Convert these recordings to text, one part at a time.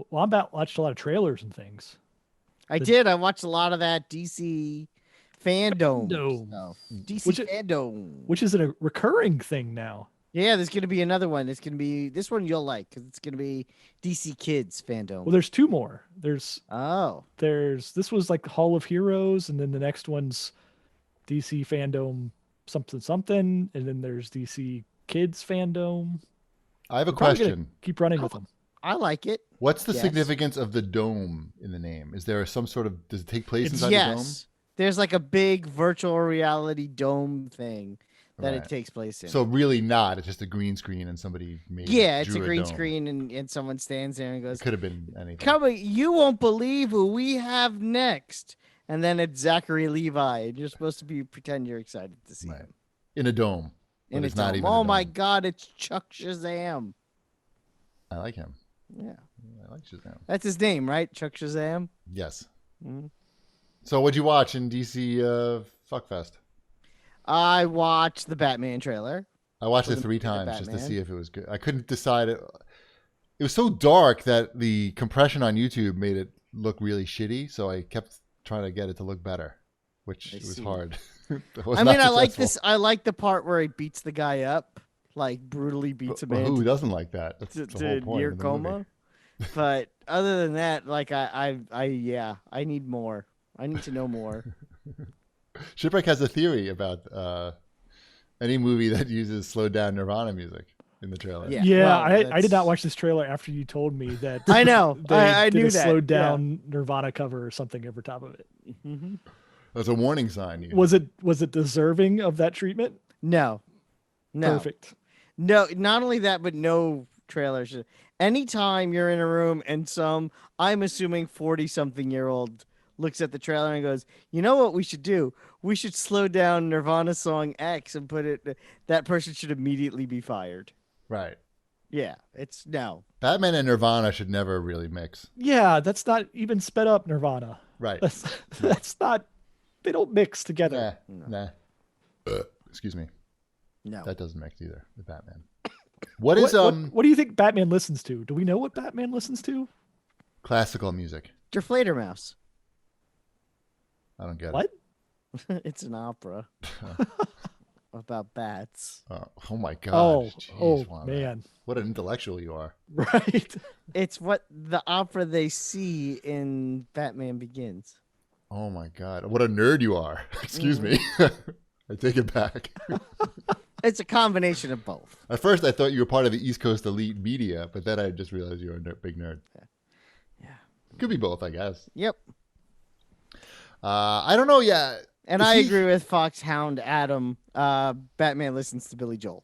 Well, I'm about watched a lot of trailers and things. I The did. I watched a lot of that DC Fandome Fandome, stuff. DC which Fandome. which is a recurring thing now. Yeah, there's gonna be another one. It's gonna be this one you'll like because it's gonna be DC Kids Well, Fandome. there's two more. Oh, There's this was like Hall of Heroes, and then the next one's DC Fandom something something, and then there's DC Kids Fandom. I have a They're probably gonna question. keep running with them. I like it. What's the Yes. significance of the dome in the name? Is there some sort of, does it take place It's- inside the dome? Yes, there's like a big virtual reality dome thing that Right. it takes place in. So really not. It's just a green screen and somebody yeah, it's a drew green dome. screen and someone stands there and It goes, could have been anything. "Come, you won't believe who we have next." And then it's Zachary Levi, and you're supposed to pretend you're excited to see Right. him. In a dome. And But it's it's not dome. even a Oh my dome. God, it's Chuck Shazam. I like him. Yeah, I like Shazam. that's his name, right? Chuck Shazam. Yes. Mhm. So what'd you watch in DC Fuckfest? I watched the Batman trailer. I watched For it the 3 movie The times just to Batman. see if it was good. I couldn't decide. It was so dark that the compression on YouTube made it look really shitty. So I kept trying to get it to look better, which I was see. hard. It was I not mean, I like successful. this. I like the part where he beats the guy up, like brutally beats a Well, man who to, doesn't like that? That's to, the whole to point near of the movie. coma. But other than that, like yeah, I need more. I need to know more. Shipwreck has a theory about any movie that uses slowed down Nirvana music in the trailer. Yeah. Yeah, well, I did that's- not watch this trailer after you told me that. I know. They I did knew a that. slowed down Nirvana cover or something over top of it. Yeah. hmm That's a warning sign. You Was it deserving of that treatment? No, no, Perfect. no. Not only that, but no trailers. Anytime you're in a room and I'm assuming 40-something-year-old looks at the trailer and goes, "You know what we should do? We should slow down Nirvana song X and put it." That person should immediately be fired. Right. Yeah, it's no. Batman and Nirvana should never really mix. Yeah, that's not even sped up Nirvana. Right. That's not. They don't mix together. Nah. Excuse me. No. That doesn't mix either. The Batman. What is What do you think Batman listens to? Do we know what Batman listens to? classical music? Your Fledermaus. I don't get What? It's an opera about bats. it. Oh my gosh. Oh, Jeez, Wanda. man. What an intellectual you are. Right. It's what the opera they see in Batman Begins. Oh my god. What a nerd you are. Excuse me. I take it back. It's a combination of both. At first, I thought you were part of the East Coast elite media, but then I just realized you were a big nerd. Yeah. Could be both, I guess. Yep. I don't know. Yeah. And Is I he- agree with Foxhound Adam. Batman listens to Billy Joel.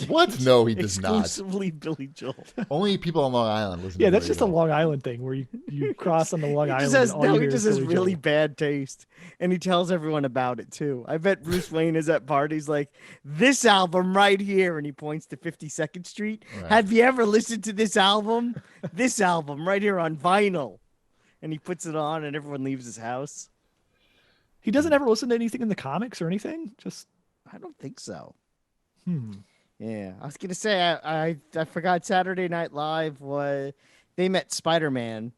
What? No, he does not. Exclusively Billy Joel. Only people on Long Island listen. Yeah, to that's Billy just a Joel. Long Island thing where you cross on the Long He Island. just has, and all you he hear just is has Billy really Joel. bad taste, and he tells everyone about it too. I bet Bruce Wayne is at parties like, "This album right here," and he points to 52nd Street. Right. Have you ever listened to this album? This album right here on vinyl, and he puts it on, and everyone leaves his house. He doesn't ever listen to anything in the comics or anything. Just I don't think so. hmm. Yeah, I was gonna say I forgot Saturday Night Live was they met Spider-Man,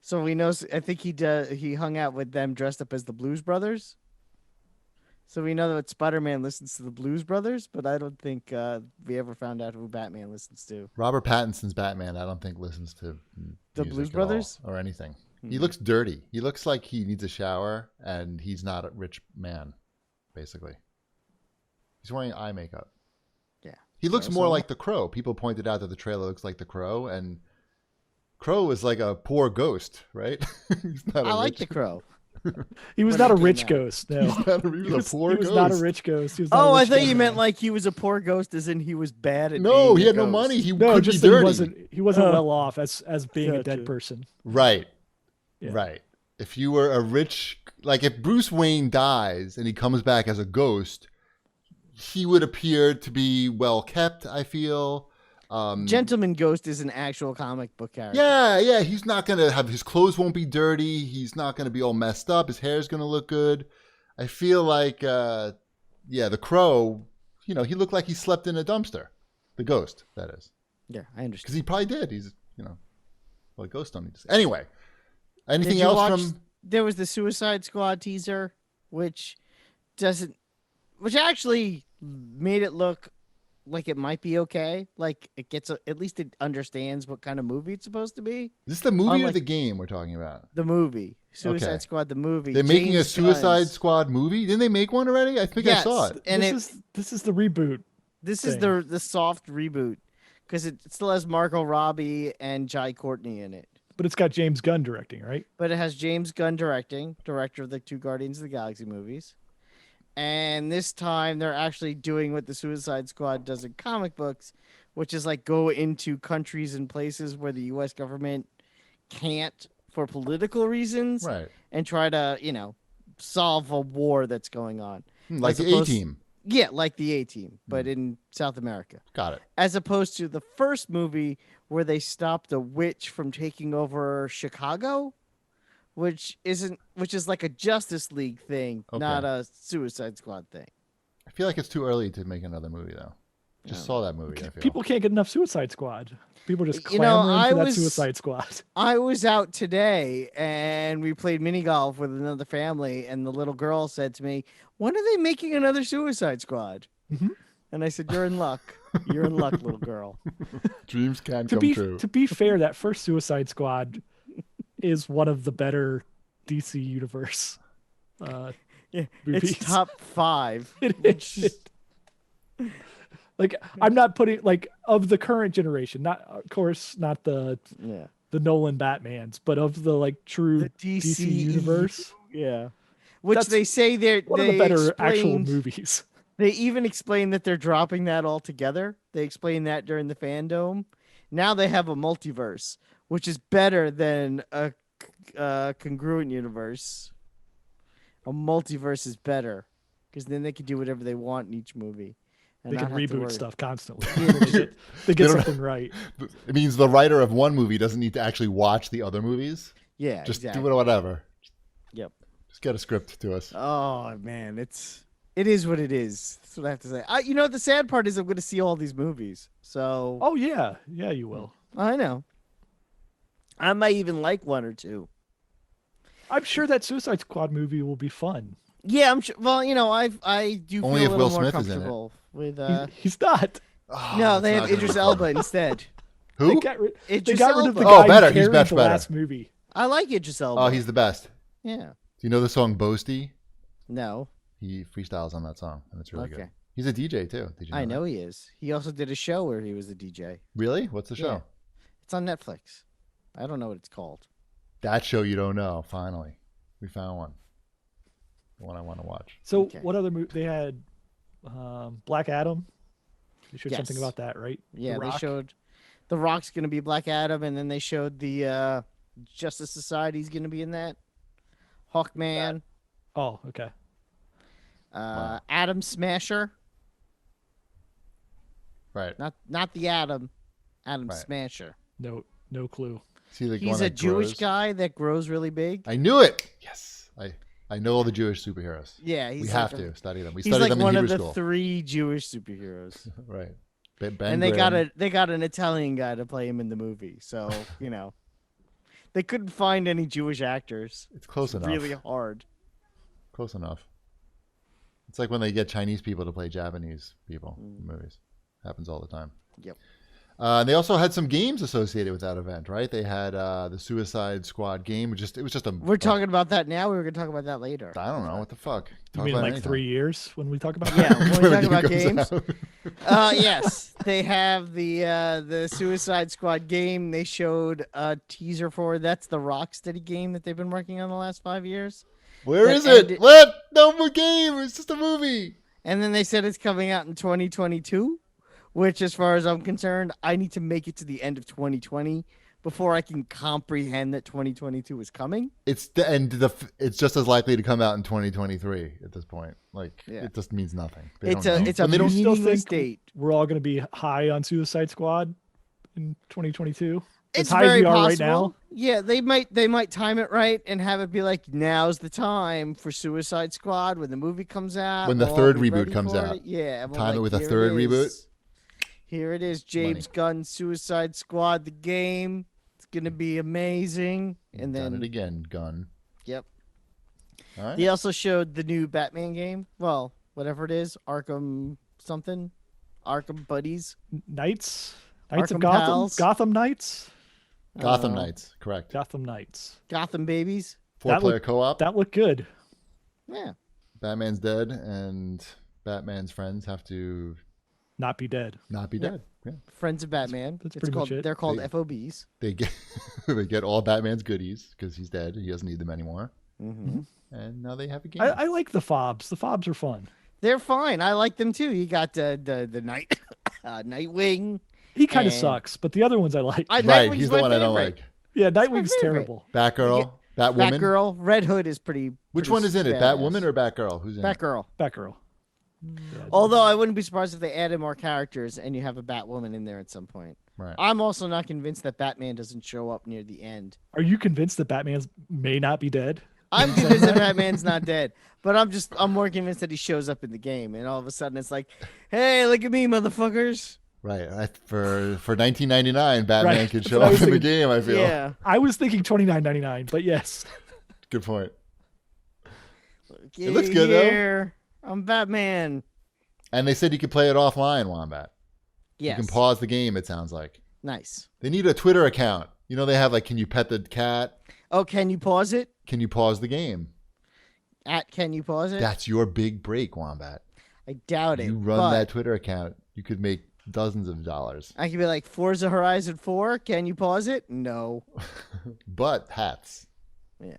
so we know. I think he hung out with them dressed up as the Blues Brothers. So we know that Spider-Man listens to the Blues Brothers, but I don't think we ever found out who Batman listens to. Robert Pattinson's Batman, I don't think listens to The music Blues at Brothers? all or anything. He Hmm. looks dirty. He looks like he needs a shower, and he's not a rich man. Basically, he's wearing eye makeup. Yeah, He looks So- more so- like the Crow. People pointed out that the trailer looks like the Crow, and Crow is like a poor ghost, right? He's not I a like rich- the Crow. He was When not it a came rich out. ghost. No, He was a poor he was ghost. not a rich ghost. He was not Oh, a I rich thought you ghost. meant like he was a poor ghost, as in he was bad at. No, being he a had no ghost. money. He No, could just be that dirty. he wasn't Oh. well off as being a Gotcha. dead person. Right. Yeah. Right. If you were a rich, like if Bruce Wayne dies and he comes back as a ghost, he would appear to be well kept, I feel. Gentleman Ghost is an actual comic book character. Yeah. He's not going to have his clothes won't be dirty. He's not going to be all messed up. His hair's going to look good. I feel like, the Crow, he looked like he slept in a dumpster. The ghost, that is. Yeah, I understand. Because he probably did. He's, Well, ghosts don't need to. Anyway, anything Did you else watch- from? There was the Suicide Squad teaser, which actually made it look like it might be okay. Like it gets at least it understands what kind of movie it's supposed to be. Is this the movie or Unlike- the game we're talking about? The movie Suicide Okay. Squad, the movie. They're making a James Suicide Gunn's- Squad movie. Didn't they make one already? I think I Yes, saw it. and this is the reboot. this is thing. the soft reboot because it still has Margot Robbie and Jai Courtney in it. But it's got James Gunn directing, right? But it has James Gunn directing, director of the 2 Guardians of the Galaxy movies. And this time they're actually doing what the Suicide Squad does in comic books, which is like go into countries and places where the US government can't for political reasons Right. and try to, solve a war that's going on. Like As the opposed- A-Team. Yeah, like the A-Team, but in South America. Got it. As opposed to the first movie where they stopped a witch from taking over Chicago, which is like a Justice League thing, Okay. not a Suicide Squad thing. I feel like it's too early to make another movie, though. Just Yeah. saw that movie, I feel. People can't get enough Suicide Squad. People are just You know, clamoring I for that was- Suicide Squad. I was out today and we played mini golf with another family, and the little girl said to me, "When are they making another Suicide Squad?" Mhm. And I said, "You're in luck. You're in luck, little girl." Dreams can To come be true. to be fair, that first Suicide Squad is one of the better DC universe. Yeah, movies. it's top 5. It which is. is- Like I'm not putting like of the current generation, not of course not the Yeah. Nolan Batmans, but of the like true The DC DC universe, Yeah. Which That's they say one of they the better actual explained- movies. They even explained that they're dropping that altogether. They explained that during the Fandome. Now they have a multiverse, which is better than a congruent universe. A multiverse is better because then they can do whatever they want in each movie. And They not can have to reboot worry. stuff constantly. Yeah, They get don't- something right. It means the writer of one movie doesn't need to actually watch the other movies. Yeah, Just exactly. do it whatever. Yep. Just get a script to us. Oh man, it is what it is. That's what I have to say. The sad part is I'm going to see all these movies. So Oh yeah, yeah, you will. I know. I might even like one or two. I'm sure that Suicide Squad movie will be fun. Yeah, I'm sure. Well, I do Only feel if a little Will more Smith is in it. comfortable with. He's not. Oh, No, that's they not have gonna Idris be Elba fun. instead. They Who? got rid Idris of the Elba. guy Oh, better. who He's carried much the better. last movie. I like Idris Elba. Oh, he's the best. Yeah. Do you know the song Boasty? No. He freestyles on that song, and it's really Okay. good. He's a DJ too. Did you know I that? know he is. He also did a show where he was a DJ. Really? What's the show? Yeah. It's on Netflix. I don't know what it's called. That show you don't know. Finally, we found one. The one I want to watch. So Okay. what other movie they had? Black Adam. They showed something Yes. about that, right? Yeah, The they Rock? showed The Rock's going to be Black Adam, and then they showed the Justice Society's going to be in that. Hawkman, Oh, okay. Wow. Atom Smasher, Right. not the Atom Right. Smasher. No clue. See the He's one a that Jewish grows? guy that grows really big. I knew it. Yes. I know all the Jewish superheroes. Yeah, he's We like have a- to study them. We He's study like them in one of Hebrew the school. 3 Jewish superheroes. Right. Ben And they Grimm. got an Italian guy to play him in the movie. So, they couldn't find any Jewish actors. It's close It's enough. really hard. Close enough. It's like when they get Chinese people to play Japanese people in movies. Happens all the time. Yep. And they also had some games associated with that event, right? They had the Suicide Squad game. It was just a. We're talking about that now. We were going to talk about that later. I don't know what the fuck. You Talk mean about like anything. 3 years when we talk about Yeah, that? when we When talk the about game games. comes out. Yes, they have the Suicide Squad game. They showed a teaser for. That's the Rocksteady game that they've been working on the last 5 years. Where That is it? ended- What? No more game. It's just a movie. And then they said it's coming out in 2022, which, as far as I'm concerned, I need to make it to the end of 2020 before I can comprehend that 2022 is coming. It's just as likely to come out in 2023 at this point. Like Yeah. it just means nothing. It's don't a know. it's a And they don't still meaningless think date. we're all going to be high on Suicide Squad in 2022. It's as high as very we are possible. right now. Yeah, they might time it right and have it be like, now's the time for Suicide Squad when the movie comes out. When the we'll all third be reboot ready comes for out. it. Yeah, and we're Time it like, with a "Here third reboot." is. Here it is, James Gunn, Suicide Squad, the game. It's gonna be amazing. And Done then it again, gun. Yep. All right. They also showed the new Batman game. Well, whatever it is, Arkham something, Arkham Buddies, Knights of Arkham Gotham, Pals. Gotham Knights, Gotham Uh, Knights, correct. Gotham Knights. Gotham Babies. 4-player co-op. That looked good. Yeah. Batman's dead, and Batman's friends have to Not be dead. not be Yeah. dead. Yeah. Friends of Batman. That's It's pretty called. much it. They're called They- FOBs. They get they get all Batman's goodies because he's dead. He doesn't need them anymore. Mm-hmm. And now they have a game. I like the fobs. The fobs are fun. They're fine. I like them too. You got the night, Nightwing. He kind of And- sucks, but the other ones I like. right, Nightwing's he's the my one I don't favorite. like. Yeah, my Nightwing's favorite. terrible. Batgirl, Batwoman. Batgirl. Red Hood is pretty. Which pretty one is in it? badass. Batwoman or Batgirl? Who's in it? Batgirl? Batgirl. Although I wouldn't be surprised if they added more characters and you have a Batwoman in there at some point. Right. I'm also not convinced that Batman doesn't show up near the end. Are you convinced that Batman may not be dead? I'm convinced that Batman's not dead, but I'm more convinced that he shows up in the game, and all of a sudden it's like, hey, look at me, motherfuckers. Right. For 1999, Batman Right, could that's show what I up was in the thinking. game. I feel. Yeah. I was thinking $29.99, but yes. Good point. Get looks good, though. here. I'm Batman. And they said you could play it offline, Wombat. Yes. You can pause the game. It sounds like Nice. they need a Twitter account. You know, they have like, can you pet the cat? Oh, can you pause it? Can you pause the game? Can you pause it? That's your big break, Wombat. I doubt it. You run but that Twitter account, you could make dozens of dollars. I could be like, Forza Horizon 4, can you pause it? No. But hats. Yeah.